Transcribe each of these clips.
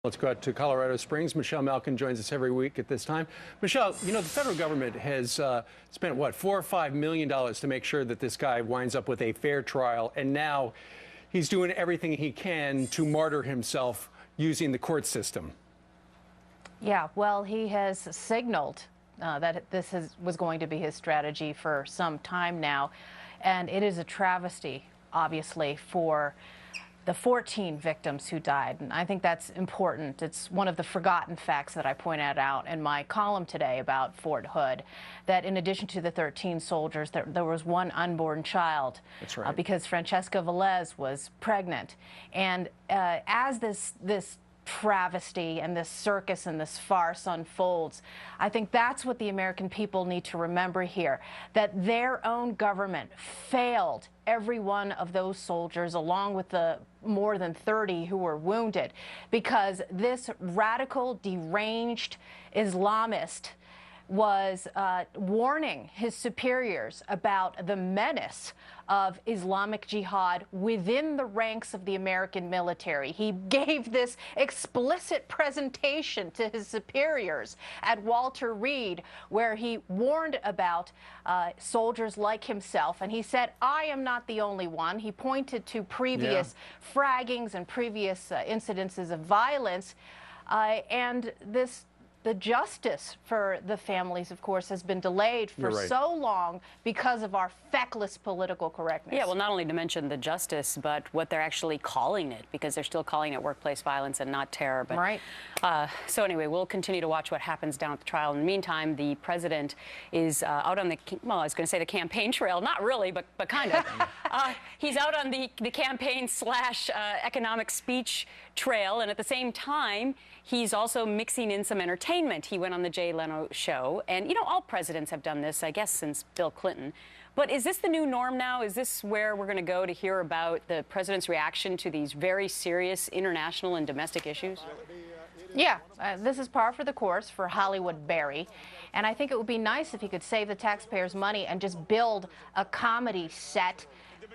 Let's go out to Colorado Springs. Michelle Malkin joins us every week at this time. Michelle, you know, the federal government has spent, what, $4 or $5 million to make sure that this guy winds up with a fair trial, and now he's doing everything he can to martyr himself using the court system. Yeah, well, he has signaled that this was going to be his strategy for some time now, and it is a travesty, obviously, for the 14 victims who died, and I think that's important. It's one of the forgotten facts that I pointed out in my column today about Fort Hood, that in addition to the 13 soldiers, there was one unborn child. That's right. Because Francesca Velez was pregnant. And as this travesty and this circus and this farce unfolds, I think that's what the American people need to remember here, that their own government failed every one of those soldiers, along with the more than 30 who were wounded, because this radical, deranged Islamist was warning his superiors about the menace of Islamic Jihad within the ranks of the American military. He gave this explicit presentation to his superiors at Walter Reed, where he warned about soldiers like himself, and he said, I am not the only one. He pointed to previous fraggings and previous incidences of violence, and the justice for the families, of course, has been delayed for so long because of our feckless political correctness. Yeah, well, not only to mention the justice, but what they're actually calling it, because they're still calling it workplace violence and not terror. But, right. So anyway, we'll continue to watch what happens down at the trial. In the meantime, the president is out on the, well, I was going to say the campaign trail. Not really, but kind of. He's out on the campaign / economic speech trail, and at the same time, he's also mixing in some entertainment. He went on the Jay Leno show, and, you know, all presidents have done this, I guess, since Bill Clinton. But is this the new norm now? Is this where we're going to go to hear about the president's reaction to these very serious international and domestic issues? Yeah, this is par for the course for Hollywood Barry. And I think it would be nice if he could save the taxpayers' money and just build a comedy set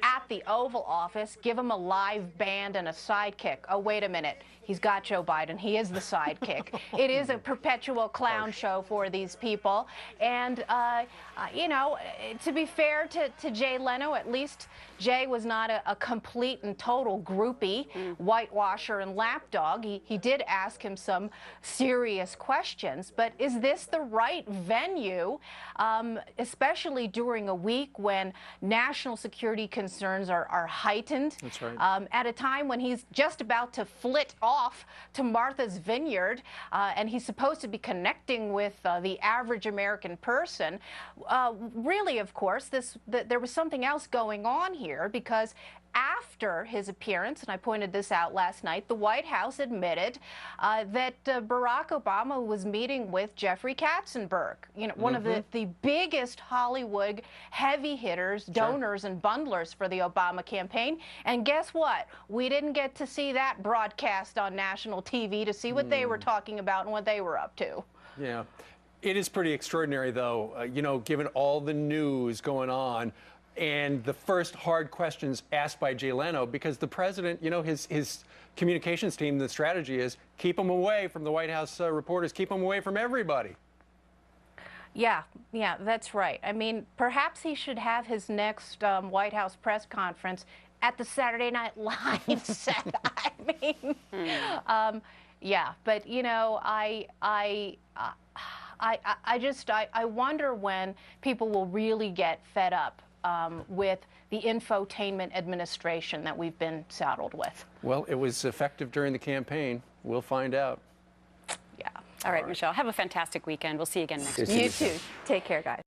at the Oval Office, give him a live band and a sidekick. Oh, wait a minute. He's got Joe Biden. He is the sidekick. It is a perpetual clown show for these people. And, you know, to be fair to Jay Leno, at least Jay was not a complete and total groupie, whitewasher, and lapdog. He did ask him some serious questions. But is this the right venue, especially during a week when national security concerns are heightened? That's right. At a time when he's just about to flit off to Martha's Vineyard, and he's supposed to be connecting with the average American person. Really, of course, there was something else going on here, because after his appearance, and I pointed this out last night, the White House admitted that Barack Obama was meeting with Jeffrey Katzenberg, you know, one of the biggest Hollywood heavy hitters, donors, and bundlers for the Obama campaign. And guess what? We didn't get to see that broadcast on national TV to see what they were talking about and what they were up to. Yeah. It is pretty extraordinary, though, you know, given all the news going on, and the first hard questions asked by Jay Leno, because the president, you know, his communications team, the strategy is keep them away from the White House reporters, keep them away from everybody. Yeah, that's right. I mean, perhaps he should have his next White House press conference at the Saturday Night Live set. I mean, yeah, but, you know, I wonder when people will really get fed up with the infotainment administration that we've been saddled with. Well, it was effective during the campaign. We'll find out. Yeah. All right, Michelle, have a fantastic weekend. We'll see you again next week. You too. Take care, guys.